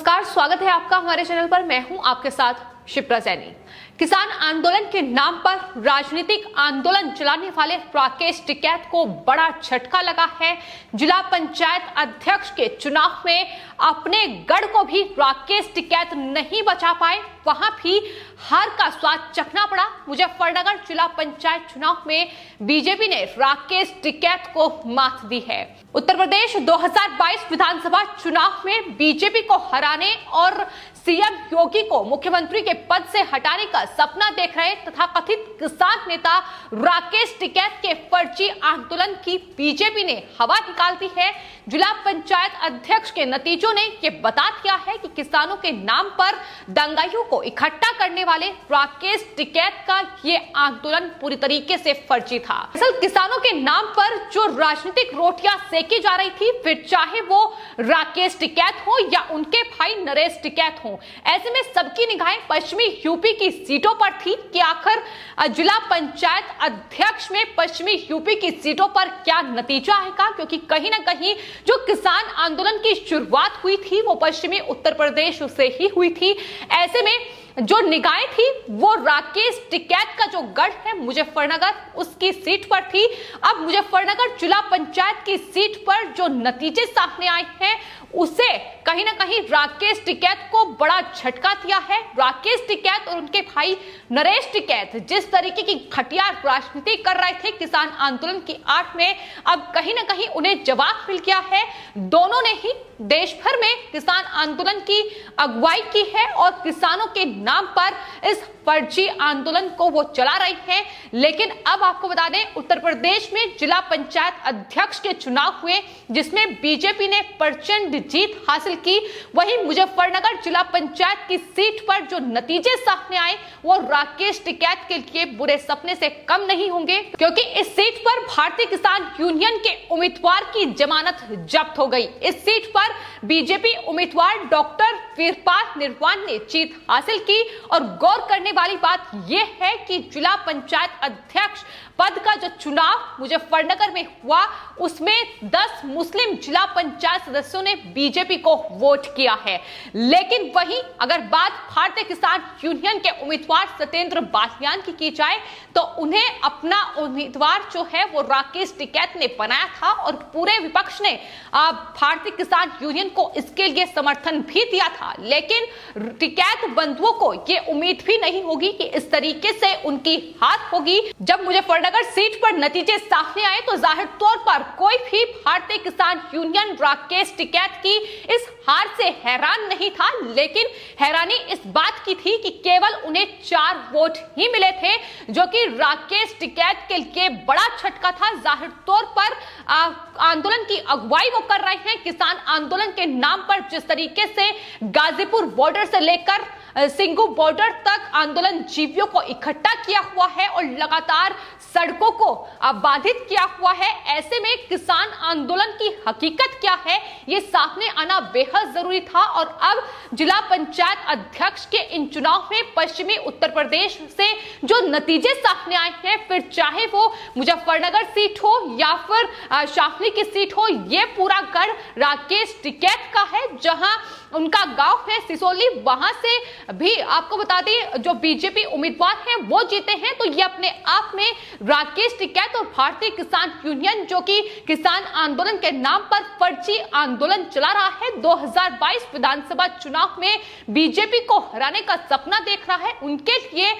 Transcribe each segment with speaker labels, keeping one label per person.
Speaker 1: नमस्कार, स्वागत है आपका हमारे चैनल पर। मैं हूं आपके साथ शिप्रा सैनी। किसान आंदोलन के नाम पर राजनीतिक आंदोलन चलाने वाले राकेश टिकैत को बड़ा झटका लगा है। जिला पंचायत अध्यक्ष के चुनाव में अपने गढ़ को भी राकेश टिकैत नहीं बचा पाए, वहां भी हार का स्वाद चखना पड़ा। मुजफ्फरनगर जिला पंचायत चुनाव में बीजेपी ने राकेश टिकैत को मात दी है। उत्तर प्रदेश 2022 विधानसभा चुनाव में बीजेपी को हराने और सीएम योगी को मुख्यमंत्री के पद से हटाने का सपना देख रहे तथा कथित किसान नेता राकेश टिकैत के फर्जी आंदोलन की बीजेपी ने हवा निकाल दी है। जिला पंचायत अध्यक्ष के नतीजों ने यह बता दिया है कि किसानों के नाम पर दंगाइयों को इकट्ठा करने वाले राकेश टिकैत का ये आंदोलन पूरी तरीके से फर्जी था। दरअसल किसानों के नाम पर जो राजनीतिक रोटियां सेकी जा रही थी, फिर चाहे वो राकेश टिकैत हो या उनके भाई नरेश टिकैत हो, ऐसे में सबकी निगाहें पश्चिमी यूपी की सीटों पर थी कि आखिर जिला पंचायत अध्यक्ष में पश्चिमी यूपी की सीटों पर क्या नतीजा आएगा, क्योंकि कहीं ना कहीं जो किसान आंदोलन की शुरुआत हुई थी वो पश्चिमी उत्तर प्रदेश से ही हुई थी। ऐसे में जो निगाहें थी वो राकेश टिकैत का जो गढ़ है मुजफ्फरनगर, उसकी सीट पर थी। अब मुजफ्फरनगर जिला पंचायत की सीट पर जो नतीजे सामने आए हैं उसे कहीं ना कहीं राकेश टिकैत को बड़ा झटका दिया है। राकेश टिकैत और उनके भाई नरेश टिकैत जिस तरीके की घटिया राजनीति कर रहे थे किसान आंदोलन की आड़ में, अब कहीं ना कहीं उन्हें जवाब मिल गया है। दोनों ने ही देश भर में किसान आंदोलन की अगुवाई की है और किसानों के नाम पर इस फर्जी आंदोलन को वो चला रहे हैं। लेकिन अब आपको बता दें, उत्तर प्रदेश में जिला पंचायत अध्यक्ष के चुनाव हुए जिसमें बीजेपी ने प्रचंड जीत हासिल की। वहीं मुजफ्फरनगर जिला पंचायत की सीट पर जो नतीजे सामने आए वो राकेश टिकैत के लिए बुरे सपने से कम नहीं होंगे, क्योंकि इस सीट पर भारतीय किसान यूनियन के उम्मीदवार की जमानत जब्त हो गई। इस सीट पर बीजेपी उम्मीदवार डॉक्टर वीरपाल निर्वाण ने जीत हासिल की और गौर करने वाली बात यह है कि जिला पंचायत अध्यक्ष पद का जो चुनाव मुजफ्फरनगर में हुआ उसमें 10 मुस्लिम जिला पंचायत सदस्यों ने बीजेपी को वोट किया है। लेकिन वहीं अगर बात भारतीय किसान यूनियन के उम्मीदवार सत्येंद्र बालियान की जाए तो उन्हें अपना उम्मीदवार जो है वो राकेश टिकैत ने बनाया था और पूरे विपक्ष ने भारतीय किसान यूनियन को इसके लिए समर्थन भी दिया था। लेकिन टिकैत बंधुओं को ये उम्मीद भी नहीं होगी कि इस तरीके से उनकी हार होगी। जब मुजफ्फरनगर सीट पर नतीजे सामने आए तो जाहिर तौर पर कोई भी भारतीय किसान यूनियन राकेश टिकैत की इस हार से हैरान नहीं था, लेकिन हैरानी इस बात की थी कि केवल उन्हें 4 वोट ही मिले थे, जो कि राकेश टिकैत के लिए बड़ा झटका था। जाहिर तौर पर आंदोलन की अगुवाई वो कर रहे हैं। किसान आंदोलन के नाम पर जिस तरीके से गाजीपुर बॉर्डर से लेकर सिंगू बॉर्डर तक आंदोलन जीवियों को इकट्ठा किया हुआ है और लगातार सड़कों को बाधित किया हुआ है, ऐसे में किसान आंदोलन की हकीकत क्या है ये सामने आना बेहद जरूरी था। और अब जिला पंचायत अध्यक्ष के इन चुनाव में पश्चिमी उत्तर प्रदेश से जो नतीजे सामने आए हैं, फिर चाहे वो मुजफ्फरनगर सीट हो या फिर शाफनी की सीट हो, ये पूरा गढ़ राकेश टिकैत का है। जहां उनका गांव है सिसोली, वहां से भी आपको बता दें जो बीजेपी उम्मीदवार हैं वो जीते हैं। तो ये अपने आप में राकेश टिकैत और भारतीय किसान यूनियन जो कि किसान आंदोलन के नाम पर फर्जी आंदोलन चला रहा है, 2022 विधानसभा चुनाव में बीजेपी को हराने का सपना देख रहा है, उनके लिए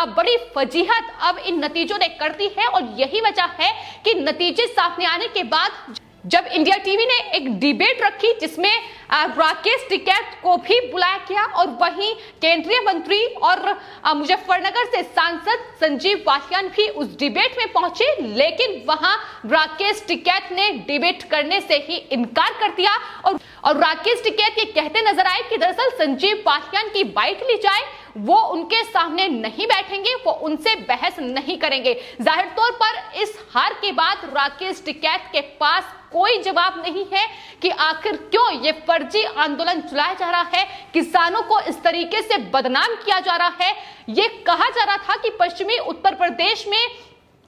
Speaker 1: बड़ी फजीहत अब इन नतीजों ने कर दी है। और यही वजह है कि नतीजे सामने आने के बाद जब इंडिया टीवी ने एक डिबेट रखी जिसमें राकेश टिकैत को भी बुलाया गया और वहीं केंद्रीय मंत्री और मुजफ्फरनगर से सांसद संजीव बालियान भी उस डिबेट में पहुंचे, लेकिन वहां राकेश टिकैत ने डिबेट करने से ही इनकार कर दिया और राकेश टिकैत ये कहते नजर आए कि दरअसल संजीव बालियान की बाइट ली जाए, वो उनके सामने नहीं बैठेंगे, वो उनसे बहस नहीं करेंगे। जाहिर तौर पर इस हार के बाद राकेश टिकैत के पास कोई जवाब नहीं है कि आखिर क्यों ये फर्जी आंदोलन चलाया जा रहा है, किसानों को इस तरीके से बदनाम किया जा रहा है। ये कहा जा रहा था कि पश्चिमी उत्तर प्रदेश में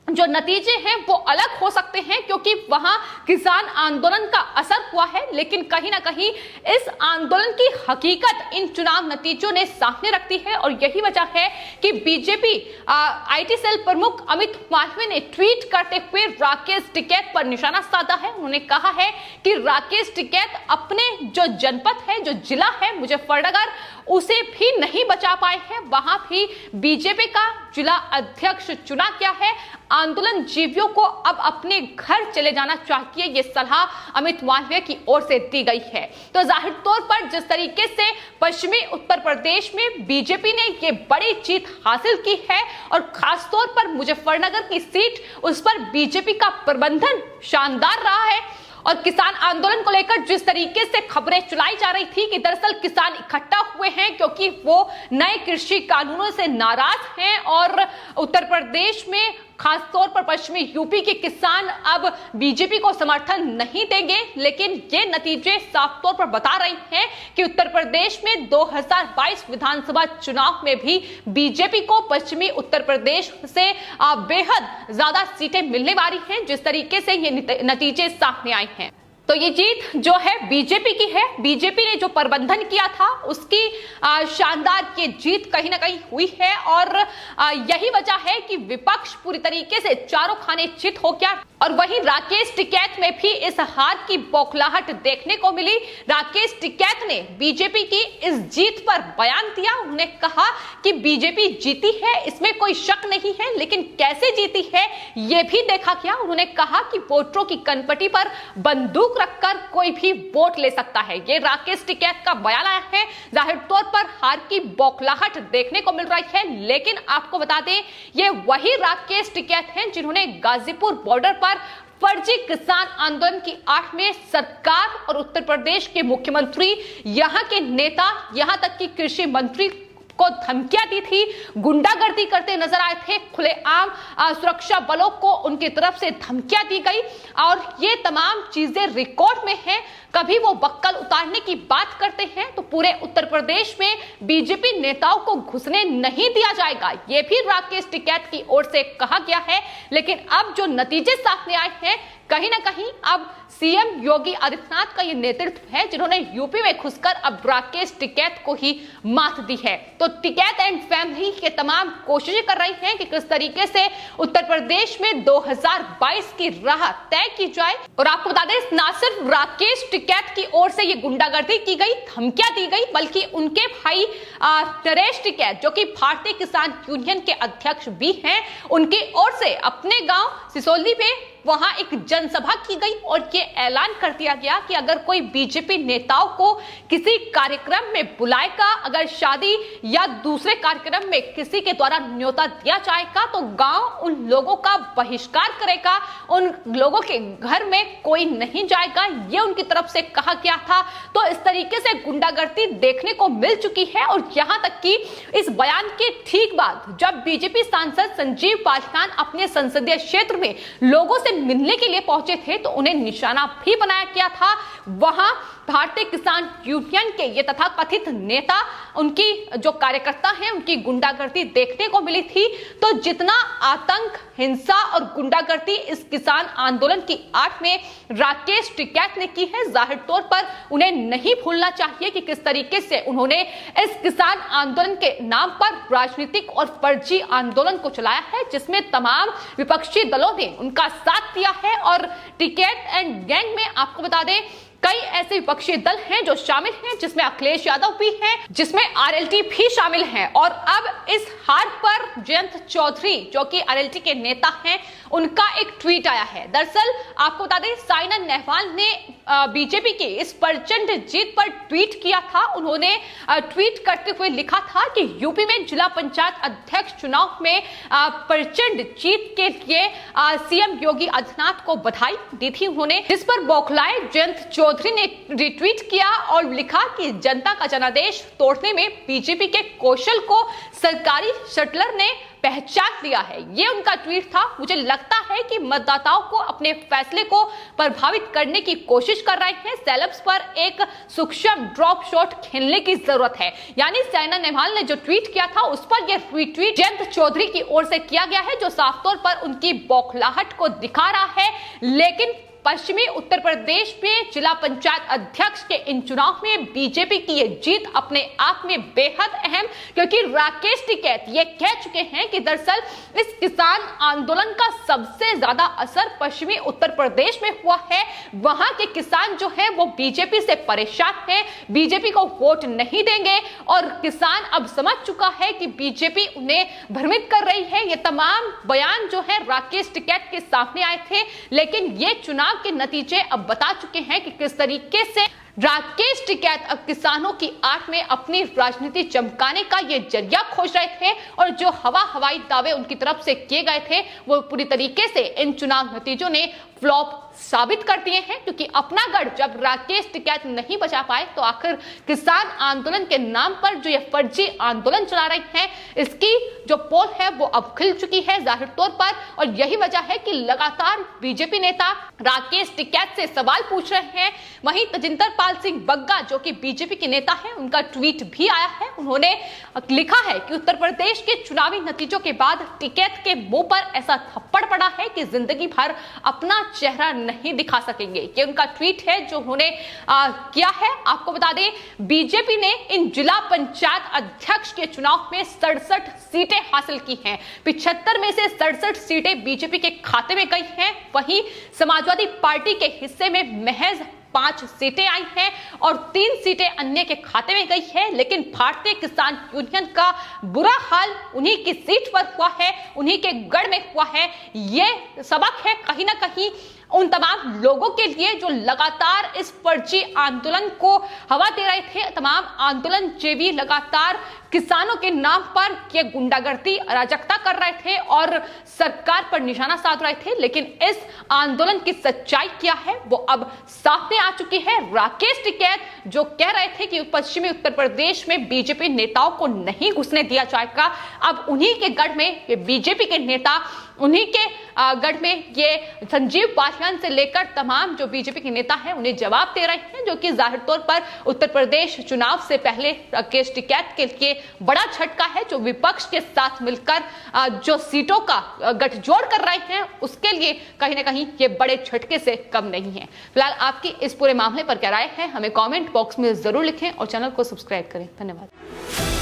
Speaker 1: जो नतीजे हैं वो अलग हो सकते हैं, क्योंकि वहां किसान आंदोलन का असर हुआ है, लेकिन कहीं ना कहीं इस आंदोलन की हकीकत इन चुनाव नतीजों ने सामने रखती है। और यही वजह है कि बीजेपी आईटी सेल प्रमुख अमित मालवीय ने ट्वीट करते हुए राकेश टिकैत पर निशाना साधा है। उन्होंने कहा है कि राकेश टिकैत अपने जो जनपद है, जो जिला है मुजफ्फरनगर, उसे भी नहीं बचा पाए हैं। वहां भी बीजेपी का जिला अध्यक्ष चुना गया है। आंदोलन जीवियों को अब अपने घर चले जाना चाहिए, ये सलाह अमित मालवीय की ओर से दी गई है। तो जाहिर तौर पर जिस तरीके से पश्चिमी उत्तर प्रदेश में बीजेपी ने ये बड़ी जीत हासिल की है और खासतौर पर मुजफ्फरनगर की सीट, उस पर बीजेपी का प्रबंधन शानदार रहा है। और किसान आंदोलन को लेकर जिस तरीके से खबरें चलाई जा रही थी कि दरअसल किसान इकट्ठा हुए हैं क्योंकि वो नए कृषि कानूनों से नाराज हैं और उत्तर प्रदेश में खासतौर पर पश्चिमी यूपी के किसान अब बीजेपी को समर्थन नहीं देंगे, लेकिन ये नतीजे साफ तौर पर बता रहे हैं कि उत्तर प्रदेश में 2022 विधानसभा चुनाव में भी बीजेपी को पश्चिमी उत्तर प्रदेश से बेहद ज्यादा सीटें मिलने वाली हैं, जिस तरीके से ये नतीजे सामने आए हैं। तो ये जीत जो है बीजेपी की है। बीजेपी ने जो प्रबंधन किया था उसकी शानदार ये जीत कहीं ना कहीं हुई है और यही वजह है कि विपक्ष पूरी तरीके से चारों खाने चित हो गया। और वहीं राकेश टिकैत में भी इस हार की बौखलाहट देखने को मिली। राकेश टिकैत ने बीजेपी की इस जीत पर बयान दिया। उन्होंने कहा कि बीजेपी जीती है, इसमें कोई शक नहीं है, लेकिन कैसे जीती है यह भी देखा गया। उन्होंने कहा कि वोटरों की कनपटी पर बंदूक रखकर कोई भी वोट ले सकता है। ये राकेश टिकैत का बयान आया है। जाहिर तौर पर हार की बौखलाहट देखने को मिल रही है, लेकिन आपको बता दें ये वही राकेश टिकैत हैं जिन्होंने गाजीपुर बॉर्डर पर फर्जी किसान आंदोलन की आड़ में सरकार और उत्तर प्रदेश के मुख्यमंत्री, यहां के नेता, यहां तक कि कृषि मंत्री को धमकियां दी थी, गुंडागर्दी करते नजर आए थे। खुलेआम सुरक्षा बलों को उनकी तरफ से धमकियां दी गई और ये तमाम चीजें रिकॉर्ड में हैं। कभी वो बक्कल उतारने की बात करते हैं तो पूरे उत्तर प्रदेश में बीजेपी नेताओं को घुसने नहीं दिया जाएगा, ये भी राकेश टिकैत की ओर से कहा गया है। लेकिन अब जो नतीजे सामने आए हैं, कहीं ना कहीं अब सीएम योगी आदित्यनाथ का ये नेतृत्व है जिन्होंने यूपी में घुसकर अब राकेश टिकैत को ही मात दी है। तो टिकैत एंड फैमिली के तमाम कोशिशें कर रही हैं कि किस तरीके से उत्तर प्रदेश में 2022 की राह तय की जाए। और आपको बता दें, ना सिर्फ राकेश टिकैत की ओर से ये गुंडागर्दी की गई, धमकियां दी गई, बल्कि उनके भाई नरेश टिकैत जो कि भारतीय किसान यूनियन के अध्यक्ष भी हैं, उनकी ओर से अपने गांव सिसोली में वहां एक जनसभा की गई और ये ऐलान कर दिया गया कि अगर कोई बीजेपी नेताओं को किसी कार्यक्रम में बुलाएगा, अगर शादी या दूसरे कार्यक्रम में किसी के द्वारा न्योता दिया जाएगा तो गांव उन लोगों का बहिष्कार करेगा, उन लोगों के घर में कोई नहीं जाएगा, ये उनकी तरफ से कहा गया था। तो इस तरीके से गुंडागर्दी देखने को मिल चुकी है। और यहां तक कि इस बयान के ठीक बाद जब बीजेपी सांसद संजीव बालियान अपने संसदीय क्षेत्र में लोगों से मिलने के लिए पहुंचे थे तो उन्हें निशाना भी बनाया गया था। वहां भारतीय किसान यूनियन के ये तथाकथित नेता, उनकी जो कार्यकर्ता हैं, उनकी गुंडागर्दी देखने को मिली थी। तो जितना आतंक, हिंसा और गुंडागर्दी इस किसान आंदोलन की आड़ में राकेश टिकैत ने की है, जाहिर तौर पर उन्हें नहीं भूलना चाहिए कि किस तरीके से उन्होंने इस किसान आंदोलन के नाम पर राजनीतिक और फर्जी आंदोलन को चलाया है, जिसमें तमाम विपक्षी दलों ने उनका साथ दिया है। और टिकैत एंड गैंग में आपको बता दें कई ऐसे विपक्षी दल हैं जो शामिल हैं, जिसमें अखिलेश यादव भी हैं, जिसमें आरएलटी भी शामिल हैं। और अब इस हार पर जयंत चौधरी जो कि आरएलटी के नेता हैं, उनका एक ट्वीट आया है। दरअसल आपको बता दें साइना नेहवाल ने बीजेपी की इस प्रचंड जीत पर ट्वीट किया था। उन्होंने ट्वीट करते हुए लिखा था कि यूपी में जिला पंचायत अध्यक्ष चुनाव में प्रचंड जीत के लिए सीएम योगी आदित्यनाथ को बधाई दी थी उन्होंने, जिस पर बौखलाए जयंत चौधरी चौधरी ने रिट्वीट किया और लिखा कि जनता का जनादेश तोड़ने में बीजेपी के कौशल को सरकारी शटलर ने पहचान लिया है। ये उनका ट्वीट था। मुझे लगता है कि मतदाताओं को अपने फैसले को प्रभावित करने की कोशिश कर रहे हैं। सेलेब्स पर एक सूक्ष्म ड्रॉप शॉट खेलने की जरूरत है। यानी साइना नेहवाल ने जो ट्वीट किया था उस पर यह ट्वीट जयंत चौधरी की ओर से किया गया है, जो साफ तौर पर उनकी बौखलाहट को दिखा रहा है। लेकिन पश्चिमी उत्तर प्रदेश में जिला पंचायत अध्यक्ष के इन चुनाव में बीजेपी की ये जीत अपने आप में बेहद अहम, क्योंकि राकेश टिकैत ये कह चुके हैं कि दरअसल इस किसान आंदोलन का सबसे ज्यादा असर पश्चिमी उत्तर प्रदेश में हुआ है। वहां के किसान जो है वो बीजेपी से परेशान है, बीजेपी को वोट नहीं देंगे और किसान अब समझ चुका है कि बीजेपी उन्हें भ्रमित कर रही है। ये तमाम बयान जो है राकेश टिकैत के सामने आए थे, लेकिन ये चुनाव के नतीजे अब बता चुके हैं कि किस तरीके से राकेश टिकैत अब किसानों की आंख में अपनी राजनीति चमकाने का ये जरिया खोज रहे थे और जो हवाई दावे उनकी तरफ से किए गए थे वो पूरी तरीके से इन चुनाव नतीजों ने फ्लॉप साबित कर दिए हैं। क्योंकि अपना गढ़ जब राकेश टिकैत नहीं बचा पाए तो आखिर किसान आंदोलन के नाम पर जो ये फर्जी आंदोलन चला रहे हैं, इसकी जो पोल है वो अब खिल चुकी है जाहिर तौर पर। और यही वजह है कि लगातार बीजेपी नेता राकेश टिकैत से सवाल पूछ रहे हैं। वहीं तजिंदर पाल सिंह बग्गा जो कि बीजेपी के नेता हैं, उनका ट्वीट भी आया है। उन्होंने लिखा है कि उत्तर प्रदेश के चुनावी नतीजों के बाद टिकैत के मुंह पर ऐसा थप्पड़ पड़ा है कि जिंदगी भर अपना चेहरा नहीं दिखा सकेंगे। ये उनका ट्वीट है जो उन्होंने किया है। आपको बता दें, बीजेपी ने इन जिला पंचायत अध्यक्ष के चुनाव में 67 सीटें हासिल की हैं। 75 में से 67 सीटें बीजेपी के खाते में गई हैं। वहीं समाजवादी पार्टी के हिस्से में महज 5 सीटें आई हैं और 3 सीटें अन्य के खाते में गई है। लेकिन भारतीय किसान यूनियन का बुरा हाल उन्हीं की सीट पर हुआ है, उन्हीं के गढ़ में हुआ है। ये सबक है कहीं ना कहीं उन तमाम लोगों के लिए जो लगातार इस फर्जी आंदोलन को हवा दे रहे थे। तमाम आंदोलन जेवी लगातार किसानों के नाम पर ये गुंडागर्दी अराजकता कर रहे थे और सरकार पर निशाना साध रहे थे। लेकिन इस आंदोलन की सच्चाई क्या है वो अब सामने आ चुकी है। राकेश टिकैत जो कह रहे थे कि पश्चिमी उत्तर प्रदेश में बीजेपी नेताओं को नहीं घुसने दिया जाएगा, अब उन्हीं के गढ़ में ये बीजेपी के नेता, उन्हीं के गढ़ में ये संजीव पासवान से लेकर तमाम जो बीजेपी के नेता हैं उन्हें जवाब दे रहे हैं, जो कि जाहिर तौर पर उत्तर प्रदेश चुनाव से पहले राकेश टिकैत के लिए बड़ा झटका है। जो विपक्ष के साथ मिलकर जो सीटों का गठजोड़ कर रहे हैं उसके लिए कहीं ना कहीं ये बड़े झटके से कम नहीं है। फिलहाल आपकी इस पूरे मामले पर क्या राय है हमें कमेंट बॉक्स में जरूर लिखें और चैनल को सब्सक्राइब करें। धन्यवाद।